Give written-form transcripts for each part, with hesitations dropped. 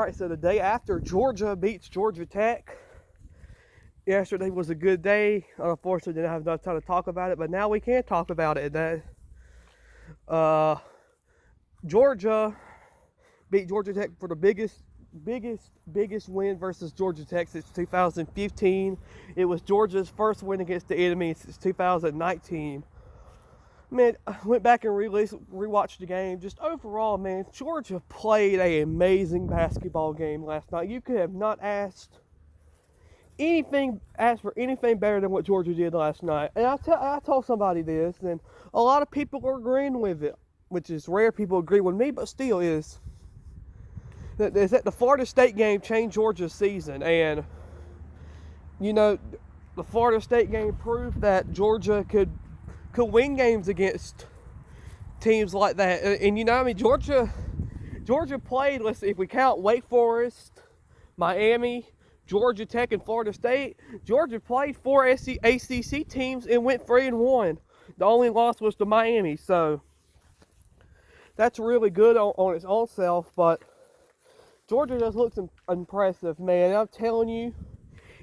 right, so the day after Georgia beats Georgia Tech, yesterday was a good day. Unfortunately, didn't have enough time to talk about it, but now we can talk about it. Georgia beat Georgia Tech for the biggest win versus Georgia Tech since 2015. It was Georgia's first win against the enemy since 2019. Man, I went back and rewatched the game. Just overall, man, Georgia played an amazing basketball game last night. You could have not asked for anything better than what Georgia did last night. And I told somebody this, and a lot of people are agreeing with it, which is rare. People agree with me, but still is that the Florida State game changed Georgia's season. And you know, the Florida State game proved that Georgia could win games against teams like that. And you know, I mean, Georgia played, let's see, if we count Wake Forest, Miami, Georgia Tech, and Florida State, Georgia played 4 ACC teams and went 3-1. The only loss was to Miami, so that's really good on its own self. But Georgia just looks impressive, man. I'm telling you,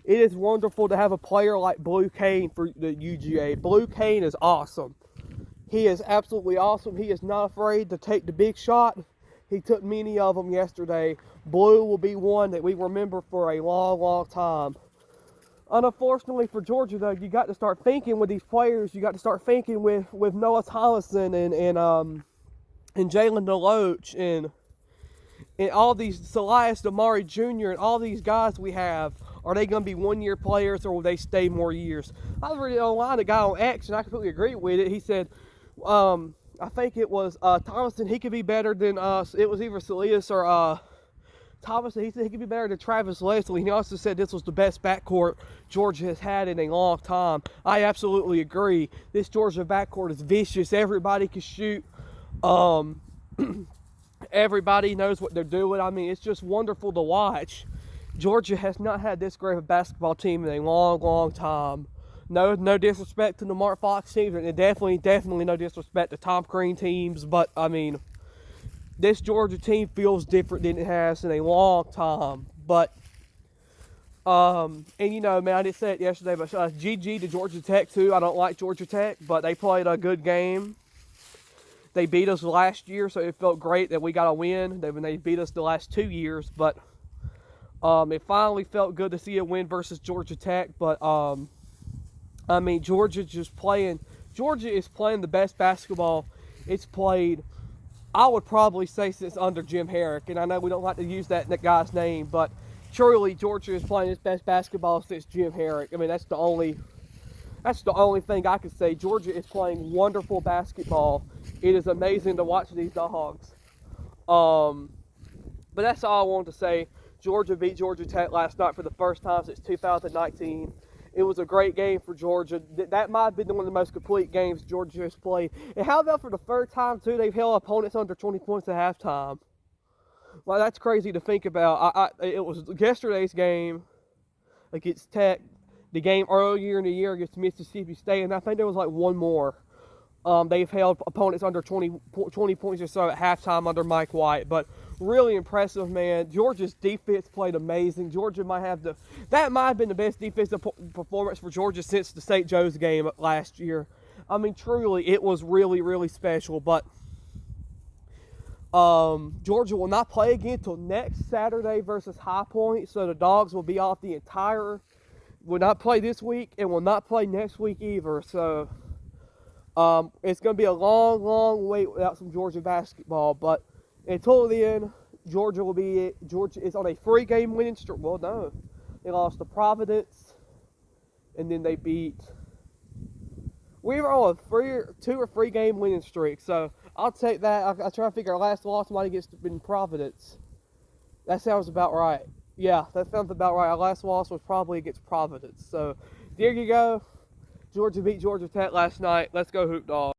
it is wonderful to have a player like Blue Kane for the UGA. Blue Kane is awesome. He is absolutely awesome. He is not afraid to take the big shot. He took many of them yesterday. Blue will be one that we remember for a long, long time. Unfortunately for Georgia, though, you got to start thinking with these players. You got to start thinking with Noah Thomason and Jalen DeLoach and all these, Salias Damari Jr. and all these guys we have. Are they going to be one-year players, or will they stay more years? I was reading online, a guy on X, and I completely agree with it. He said, I think it was Thomason, he could be better than, it was either Salias or Thomason. He said he could be better than Travis Leslie. He also said this was the best backcourt Georgia has had in a long time. I absolutely agree. This Georgia backcourt is vicious. Everybody can shoot. Everybody knows what they're doing. I mean, it's just wonderful to watch. Georgia has not had this great of a basketball team in a long, long time. No disrespect to the Mark Fox teams, and definitely no disrespect to Tom Crean teams, but I mean, this Georgia team feels different than it has in a long time. But and you know, man, I didn't say it yesterday, but GG to Georgia Tech too. I don't like Georgia Tech, but they played a good game. They beat us last year, so it felt great that we got a win. They beat us the last 2 years, but it finally felt good to see a win versus Georgia Tech. But I mean, Georgia is playing the best basketball it's played, I would probably say, since under Jim Herrick. And I know we don't like to use that guy's name, but truly Georgia is playing its best basketball since Jim Herrick. I mean, that's the only thing I could say. Georgia is playing wonderful basketball. It is amazing to watch these dogs. But that's all I wanted to say. Georgia beat Georgia Tech last night for the first time since 2019. It was a great game for Georgia. That might have been one of the most complete games Georgia has played. And how about for the third time, too, they've held opponents under 20 points at halftime. Well, that's crazy to think about. It was yesterday's game against Tech, the game earlier in the year against Mississippi State, and I think there was like one more. They've held opponents under 20 points or so at halftime under Mike White. But really impressive, man. Georgia's defense played amazing. Georgia might have been the best defensive performance for Georgia since the St. Joe's game last year. I mean, truly, it was really, really special. But Georgia will not play again until next Saturday versus High Point. So the Dogs will be off will not play this week and will not play next week either. So it's going to be a long, long wait without some Georgia basketball. But until then, Georgia is on a 3-game winning streak. Well, no. They lost to Providence, and then they beat. We were on a 2 or 3 game winning streak, so I'll take that. I'll try to figure our last loss might have been Providence. That sounds about right. Yeah, that sounds about right. Our last loss was probably against Providence. So there you go. Georgia beat Georgia Tech last night. Let's go Hoop Dogs.